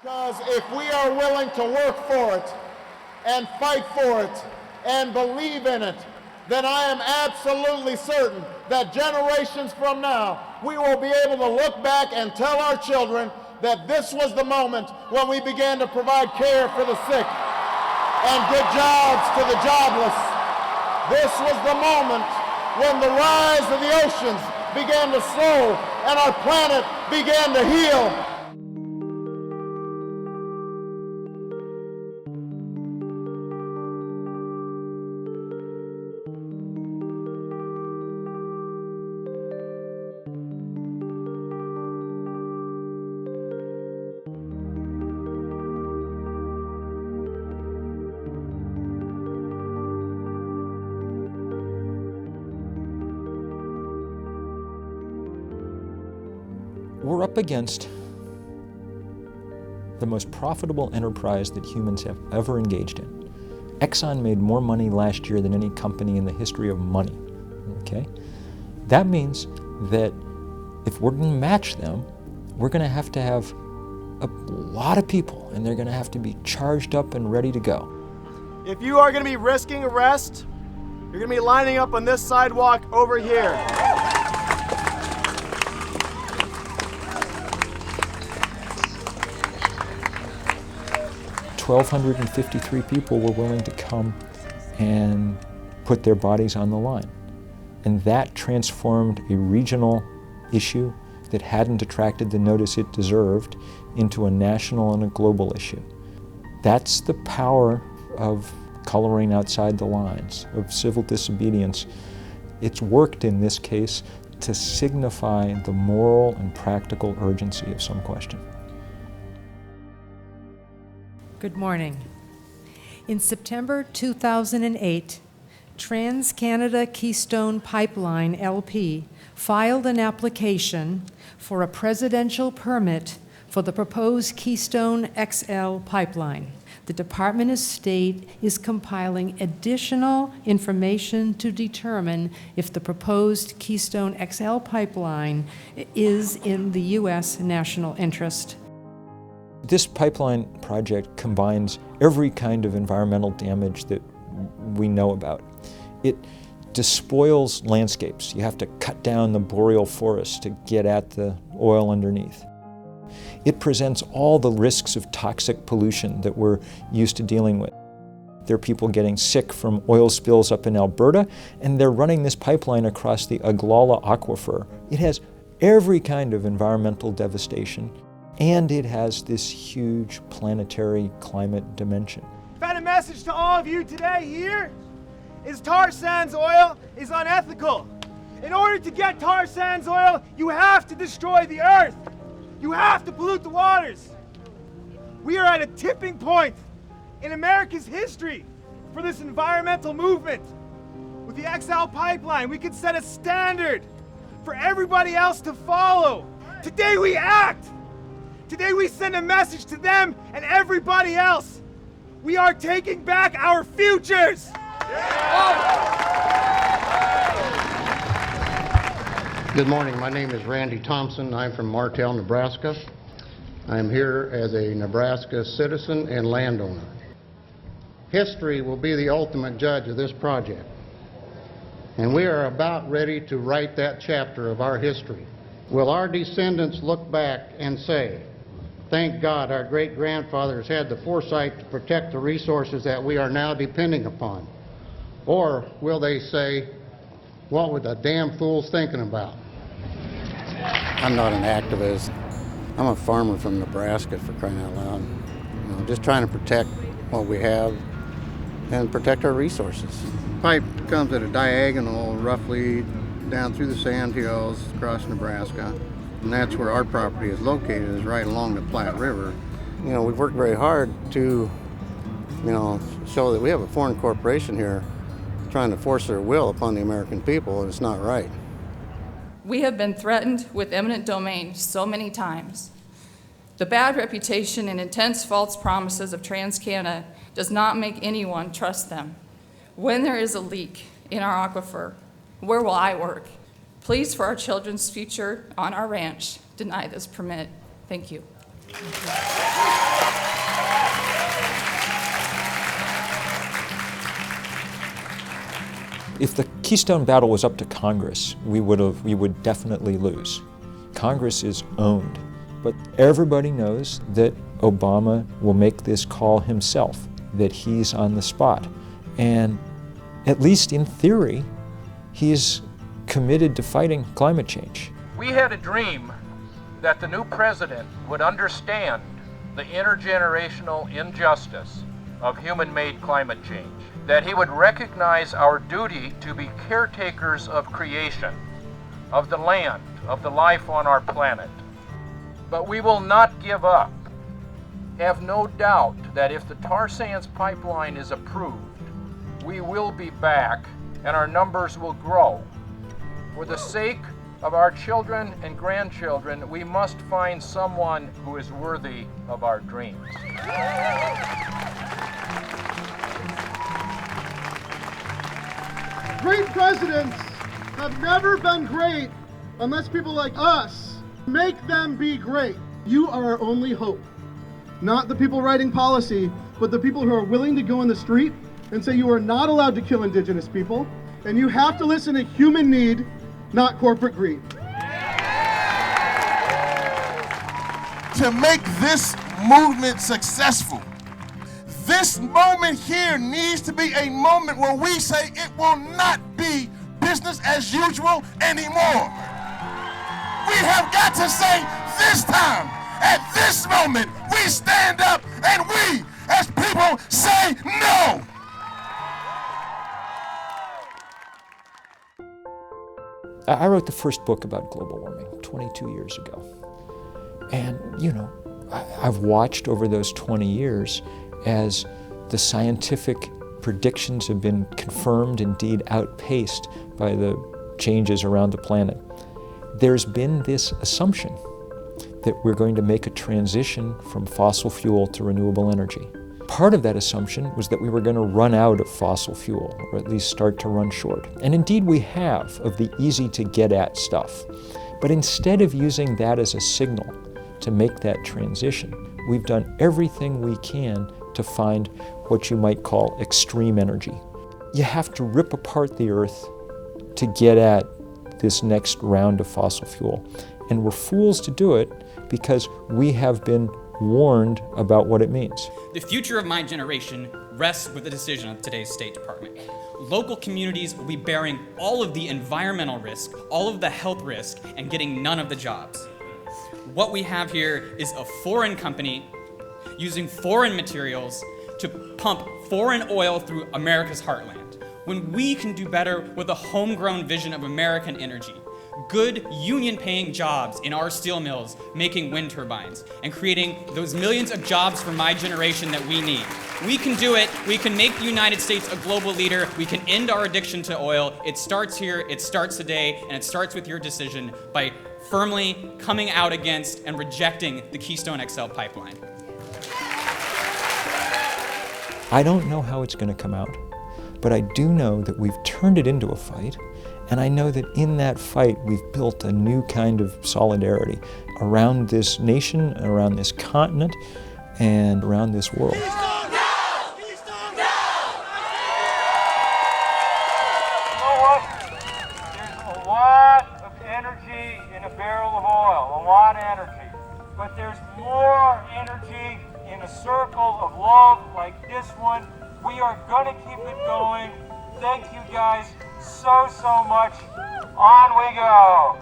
Because if we are willing to work for it and fight for it and believe in it, then I am absolutely certain that generations from now, we will be able to look back and tell our children that this was the moment when we began to provide care for the sick and good jobs to the jobless. This was the moment when the rise of the oceans began to slow and our planet began to heal. We're up against the most profitable enterprise that humans have ever engaged in. Exxon made more money last year than any company in the history of money, okay? That means that if we're gonna match them, we're gonna have a lot of people, and they're gonna have to be charged up and ready to go. If you are gonna be risking arrest, you're gonna be lining up on this sidewalk over here. 1,253 people were willing to come and put their bodies on the line. And that transformed a regional issue that hadn't attracted the notice it deserved into a national and a global issue. That's the power of coloring outside the lines, of civil disobedience. It's worked in this case to signify the moral and practical urgency of some question. Good morning. In September 2008, TransCanada Keystone Pipeline LP filed an application for a presidential permit for the proposed Keystone XL pipeline. The Department of State is compiling additional information to determine if the proposed Keystone XL pipeline is in the U.S. national interest. This pipeline project combines every kind of environmental damage that we know about. It despoils landscapes. You have to cut down the boreal forest to get at the oil underneath. It presents all the risks of toxic pollution that we're used to dealing with. There are people getting sick from oil spills up in Alberta, and they're running this pipeline across the Aglala Aquifer. It has every kind of environmental devastation. And it has this huge planetary climate dimension. I've had a message to all of you today here is tar sands oil is unethical. In order to get tar sands oil, you have to destroy the earth. You have to pollute the waters. We are at a tipping point in America's history for this environmental movement. With the XL pipeline, we can set a standard for everybody else to follow. Today we act. Today we send a message to them and everybody else. We are taking back our futures. Good morning. My name is Randy Thompson. I'm from Martell, Nebraska. I'm here as a Nebraska citizen and landowner. History will be the ultimate judge of this project. And we are about ready to write that chapter of our history. Will our descendants look back and say, thank God our great-grandfathers had the foresight to protect the resources that we are now depending upon? Or will they say, what were the damn fools thinking about? I'm not an activist. I'm a farmer from Nebraska, for crying out loud. You know, just trying to protect what we have and protect our resources. Pipe comes at a diagonal roughly down through the sand hills across Nebraska. And that's where our property is located, is right along the Platte River. You know, we've worked very hard to, show that we have a foreign corporation here trying to force their will upon the American people, and it's not right. We have been threatened with eminent domain so many times. The bad reputation and intense false promises of TransCanada does not make anyone trust them. When there is a leak in our aquifer, where will I work? Please, for our children's future on our ranch, deny this permit. Thank you. If the Keystone battle was up to Congress, we would definitely lose. Congress is owned, but everybody knows that Obama will make this call himself, that he's on the spot. And at least in theory, he's committed to fighting climate change. We had a dream that the new president would understand the intergenerational injustice of human-made climate change, that he would recognize our duty to be caretakers of creation, of the land, of the life on our planet. But we will not give up. Have no doubt that if the tar sands pipeline is approved, we will be back and our numbers will grow. For the sake of our children and grandchildren, we must find someone who is worthy of our dreams. Great presidents have never been great unless people like us make them be great. You are our only hope. Not the people writing policy, but the people who are willing to go in the street and say you are not allowed to kill indigenous people, and you have to listen to human need, not corporate greed. To make this movement successful, this moment here needs to be a moment where we say it will not be business as usual anymore. We have got to say this time, at this moment, we stand up and we, as people, say no. I wrote the first book about global warming 22 years ago. And, you know, I've watched over those 20 years as the scientific predictions have been confirmed, indeed outpaced by the changes around the planet. There's been this assumption that we're going to make a transition from fossil fuel to renewable energy. Part of that assumption was that we were going to run out of fossil fuel, or at least start to run short. And indeed we have, of the easy-to-get-at stuff. But instead of using that as a signal to make that transition, we've done everything we can to find what you might call extreme energy. You have to rip apart the earth to get at this next round of fossil fuel. And we're fools to do it because we have been warned about what it means. The future of my generation rests with the decision of today's State Department. Local communities will be bearing all of the environmental risk, all of the health risk, and getting none of the jobs. What we have here is a foreign company using foreign materials to pump foreign oil through America's heartland, when we can do better with a homegrown vision of American energy. Good union-paying jobs in our steel mills, making wind turbines, and creating those millions of jobs for my generation that we need. We can do it. We can make the United States a global leader. We can end our addiction to oil. It starts here, it starts today, and it starts with your decision by firmly coming out against and rejecting the Keystone XL pipeline. I don't know how it's going to come out, but I do know that we've turned it into a fight. And I know that in that fight, we've built a new kind of solidarity around this nation, around this continent, and around this world. Keystone now! Keystone now! You know what? There's a lot of energy in a barrel of oil, a lot of energy. But there's more energy in a circle of love like this one. We are going to keep it going. Thank you guys so much. On we go.